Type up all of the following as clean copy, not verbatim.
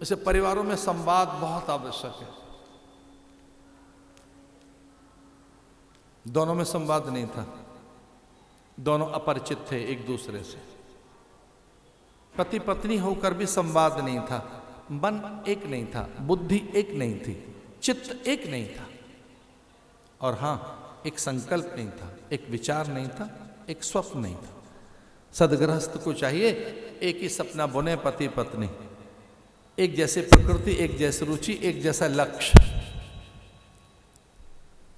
इसे परिवारों में संवाद बहुत आवश्यक है। दोनों में संवाद नहीं था, दोनों अपरिचित थे एक दूसरे से। पति पत्नी होकर भी संवाद नहीं था, मन एक नहीं था, बुद्धि एक नहीं थी, चित्त एक नहीं था, और हां एक संकल्प नहीं था, एक विचार नहीं था, एक स्वप्न नहीं था। सदगृहस्थ को चाहिए एक ही सपना बुने पति पत्नी, एक जैसे प्रकृति, एक जैसी रुचि, एक जैसा लक्ष्य।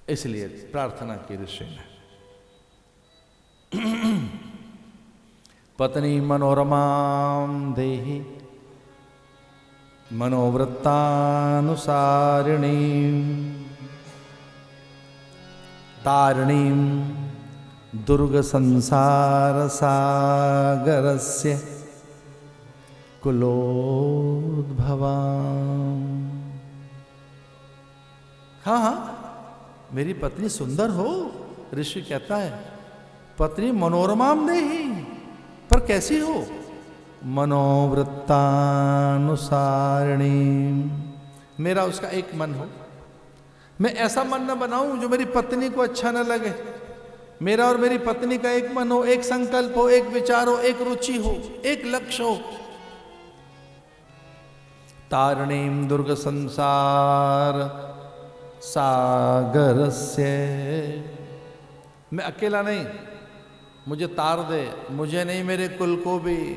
इसलिए प्रार्थना की ऋषि ने पत्नी मनोरमां देहि मनोवृत्तानुसारिणीं तारिणीं दुर्गसंसारसागरस्य कुलोद्भवाम्। हाँ, मेरी पत्नी सुंदर हो, ऋषि कहता है। पत्नी मनोरमाम देहि, पर कैसी हो? मनोवृत्तानुसारिणी, मेरा उसका एक मन हो। मैं ऐसा मन न बनाऊं जो मेरी पत्नी को अच्छा न लगे। मेरा और मेरी पत्नी का एक मन हो, एक संकल्प हो, एक विचार हो, एक रुचि हो, एक लक्ष्य हो। तारिणीं दुर्ग संसार सागरस्य, मैं अकेला नहीं, मुझे तार दे, मुझे नहीं मेरे कुल को भी।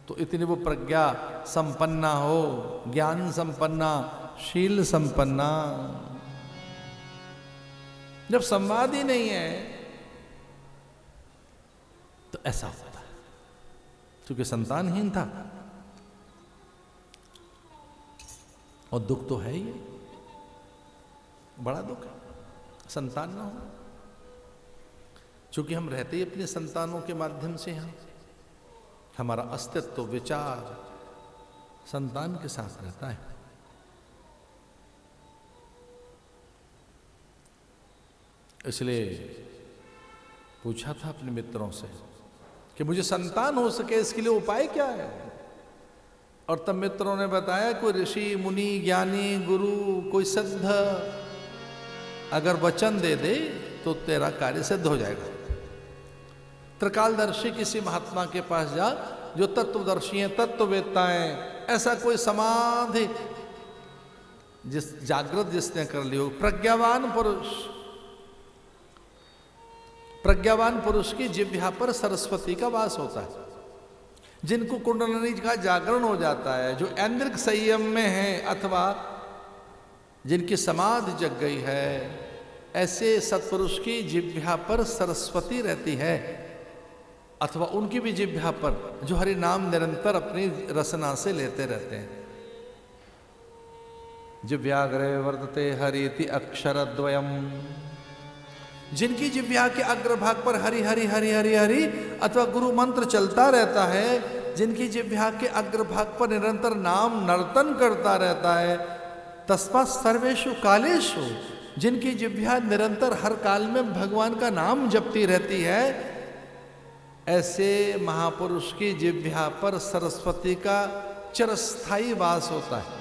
तो इतनी वो प्रज्ञा संपन्ना हो, ज्ञान संपन्ना, शील संपन्ना। जब संवाद ही नहीं है तो ऐसा होता है। क्योंकि संतानहीन था और दुख तो है ही, बड़ा दुख है संतान ना हो। चूंकि हम रहते ही अपने संतानों के माध्यम से हैं, हमारा अस्तित्व विचार संतान के साथ रहता है। इसलिए पूछा था अपने मित्रों से कि मुझे संतान हो सके इसके लिए उपाय क्या है। और तब मित्रों ने बताया कोई ऋषि मुनि ज्ञानी गुरु कोई सिद्ध अगर वचन दे दे तो तेरा कार्य सिद्ध हो जाएगा। त्रिकालदर्शी किसी महात्मा के पास जा जो तत्वदर्शी हैं, तत्ववेत्ता हैं। ऐसा कोई समाधि जिस जागृत जिसने कर ली हो, प्रज्ञावान पुरुष। प्रज्ञावान पुरुष की जिह्वा पर सरस्वती का वास होता है। जिनको कुंडलिनी का जागरण हो जाता है, जो ऐन्द्रिक संयम में है अथवा जिनकी समाधि जग गई है, ऐसे सत्पुरुष की जिह्वा पर सरस्वती रहती है, अथवा उनकी भी जिह्वा पर जो हरि नाम निरंतर अपनी रसना से लेते रहते हैं। जिह्वाग्रे वर्तते हरिति अक्षरद्वयम्, जिनकी जिह्वा के अग्रभाग पर हरि हरि हरि हरि हरि अथवा गुरु मंत्र चलता रहता है, जिनकी जिह्वा के अग्रभाग पर निरंतर नाम नर्तन करता रहता है, तस्मात् सर्वेषु कालेषु, जिनकी जिह्वा निरंतर हर काल में भगवान का नाम जपती रहती है, ऐसे महापुरुष की जिह्वा पर सरस्वती का चिरस्थायी वास होता है।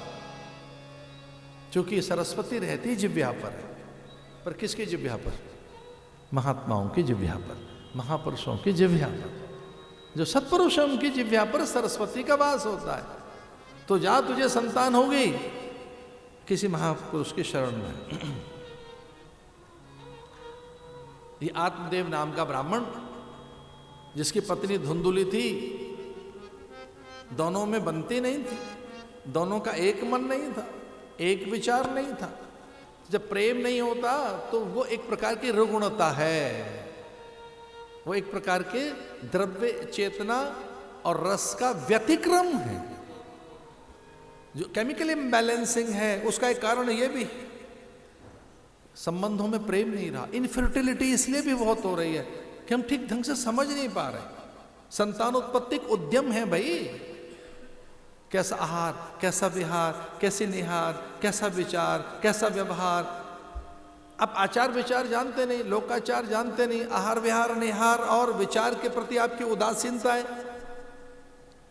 क्योंकि सरस्वती रहती जिह्वा पर किसकी जिह्वा पर? महात्माओं की जिह्वा पर, महापुरुषों की जिह्वा पर। जो सत्पुरुष है उनकी जिह्वा पर सरस्वती का वास होता है। तो जा, तुझे संतान हो गई, किसी महापुरुष की शरण में। ये आत्मदेव नाम का ब्राह्मण जिसकी पत्नी धुंधुली थी, दोनों में बनती नहीं थी, दोनों का एक मन नहीं था, एक विचार नहीं था। जब प्रेम नहीं होता तो वो एक प्रकार की रुग्णता है, वो एक प्रकार के द्रव्य चेतना और रस का व्यतिक्रम है, जो केमिकल इम्बैलेंसिंग है। उसका एक कारण ये भी, संबंधों में प्रेम नहीं रहा। इनफर्टिलिटी इसलिए भी बहुत हो रही है कि हम ठीक ढंग से समझ नहीं पा रहे। संतानोत्पत्तिक उद्यम है भाई, कैसा आहार, कैसा विहार, कैसी निहार, कैसा विचार, कैसा व्यवहार। आप आचार विचार जानते नहीं, लोकाचार जानते नहीं, आहार विहार निहार और विचार के प्रति आपकी उदासीनता है।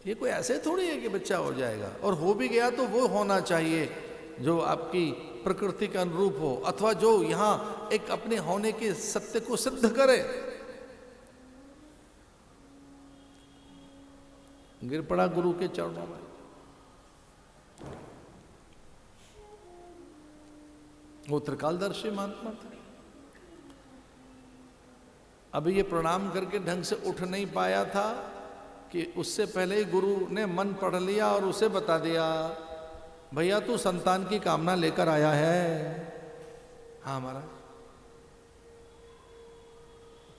ये कोई ऐसे थोड़ी है कि बच्चा हो जाएगा, और हो भी गया तो वो होना चाहिए जो आपकी प्रकृति के अनुरूप हो, अथवा जो यहां एक अपने होने के सत्य को सिद्ध करे। गिर पड़ा गुरु के चरणों में। वो त्रिकालदर्शी महात्मा थे। अभी ये प्रणाम करके ढंग से उठ नहीं पाया था कि उससे पहले ही गुरु ने मन पढ़ लिया और उसे बता दिया, भैया तू संतान की कामना लेकर आया है। हाँ महाराज,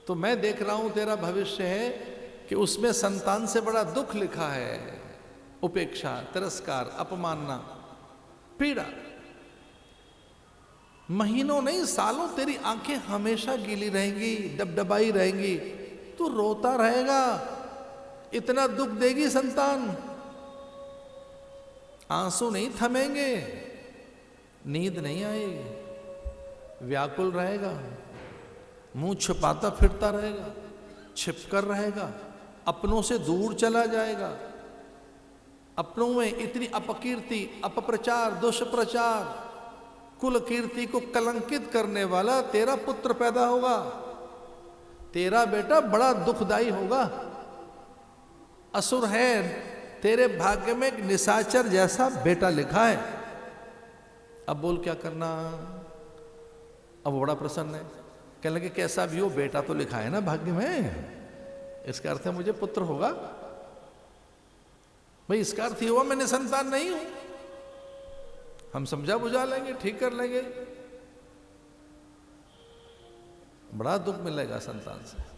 तो मैं देख रहा हूं तेरा भविष्य है कि उसमें संतान से बड़ा दुख लिखा है, उपेक्षा, तिरस्कार, अपमानना, पीड़ा। महीनों नहीं सालों तेरी आंखें हमेशा गीली रहेंगी, डबडबाई रहेंगी, तू रोता रहेगा, इतना दुख देगी संतान, आंसू नहीं थमेंगे, नींद नहीं आएगी, व्याकुल रहेगा, मुंह छुपाता फिरता रहेगा, छिपकर रहेगा, अपनों से दूर चला जाएगा, अपनों में इतनी अपकीर्ति, अपप्रचार, दुष्प्रचार, कुल कीर्ति को कलंकित करने वाला तेरा पुत्र पैदा होगा। तेरा बेटा बड़ा दुखदाई होगा, असुर है, तेरे भाग्य में एक निशाचर जैसा बेटा लिखा है। अब बोल क्या करना। अब वो बड़ा प्रसन्न है, कहने लगे कैसा भी हो बेटा तो लिखा है ना भाग्य में, इसका अर्थ है मुझे पुत्र होगा। भाई इसका अर्थ ही हुआ मैं निसंतान नहीं हूं, हम समझा बुझा लेंगे, ठीक कर लेंगे। बड़ा दुख मिलेगा संतान से।